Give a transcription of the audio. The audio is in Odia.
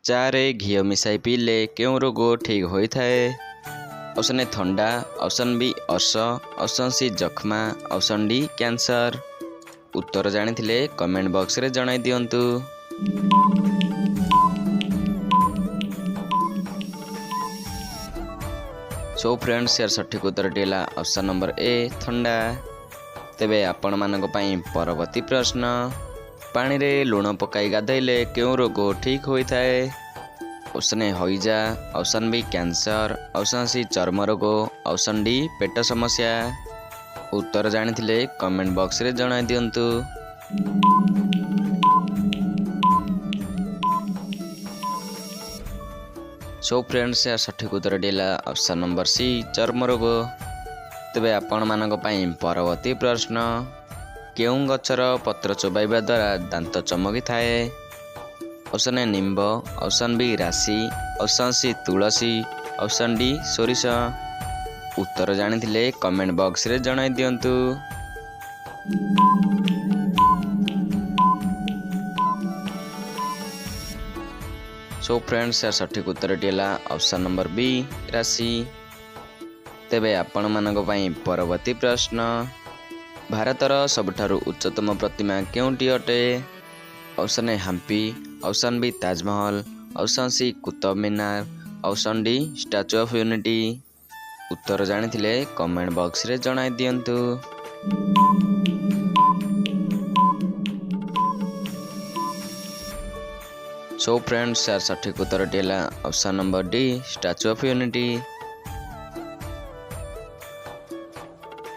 ଚାରେ ଘିଅ ମିଶାଇ ପିଇଲେ କେଉଁ ରୋଗ ଠିକ୍ ହୋଇଥାଏ? ଅପସନ୍ ଏ ଥଣ୍ଡା, ଅପସନ୍ ବି ଅର୍ଶ, ଅପସନ୍ ସି ଯକ୍ଷ୍ମା, ଅପସନ୍ ଡି କ୍ୟାନ୍ସର। ଉତ୍ତର ଜାଣିଥିଲେ କମେଣ୍ଟ ବକ୍ସରେ ଜଣାଇ ଦିଅନ୍ତୁ। ସୋ ଫ୍ରେଣ୍ଡସ୍, ଏହାର ସଠିକ୍ ଉତ୍ତରଟି ହେଲା ଅପସନ୍ ନମ୍ବର ଏ ଥଣ୍ଡା। ତେବେ ଆପଣମାନଙ୍କ ପାଇଁ ପରବର୍ତ୍ତୀ ପ୍ରଶ୍ନ, ପାଣିରେ ଲୁଣ ପକାଇ ଗାଧୋଇଲେ କେଉଁ ରୋଗ ଠିକ୍ ହୋଇଥାଏ? ଅପସନ୍ ଏ ହଇଜା, option B cancer, option C ଚର୍ମ ରୋଗ, ଅପସନ୍ ଡି ପେଟ ସମସ୍ୟା। ଉତ୍ତର ଜାଣିଥିଲେ କମେଣ୍ଟ ବକ୍ସରେ ଜଣାଇ ଦିଅନ୍ତୁ। ସୋ ଫ୍ରେଣ୍ଡସ୍, ଏହାର ସଠିକ୍ ଉତ୍ତରଟି ହେଲା ଅପସନ୍ ନମ୍ବର ସି ଚର୍ମ ରୋଗ। ତେବେ ଆପଣମାନଙ୍କ ପାଇଁ ପରବର୍ତ୍ତୀ ପ୍ରଶ୍ନ, କେଉଁ ଗଛର ପତ୍ର ଚୋବାଇବା ଦ୍ୱାରା ଦାନ୍ତ ଚମକିଥାଏ? ଅପସନ୍ ଏ ନିମ୍ବ, ଅପସନ୍ ବି ରାଶି, ଅପସନ୍ ସି ତୁଳସୀ, ଅପସନ୍ ଡି ସୋରିଷ। ଉତ୍ତର ଜାଣିଥିଲେ କମେଣ୍ଟ ବକ୍ସରେ ଜଣାଇ ଦିଅନ୍ତୁ। ସୋ ଫ୍ରେଣ୍ଡସ୍, ଏହାର ସଠିକ୍ ଉତ୍ତରଟି ହେଲା ଅପସନ୍ ନମ୍ବର ବି ରାଶି। ତେବେ ଆପଣମାନଙ୍କ ପାଇଁ ପରବର୍ତ୍ତୀ ପ୍ରଶ୍ନ, ଭାରତର ସବୁଠାରୁ ଉଚ୍ଚତମ ପ୍ରତିମା କେଉଁଟି ଅଟେ? Option A Hampi, option B Taj Mahal, option C Qutub Minar, option D Statue of Unity. ଉତ୍ତର ଜାଣିଥିଲେ କମେଣ୍ଟ ବକ୍ସରେ ଜଣାଇ ଦିଅନ୍ତୁ। ସୋ ଫ୍ରେଣ୍ଡସ୍, ଏହାର ସଠିକ୍ ଉତ୍ତରଟି ହେଲା option number D Statue of unity.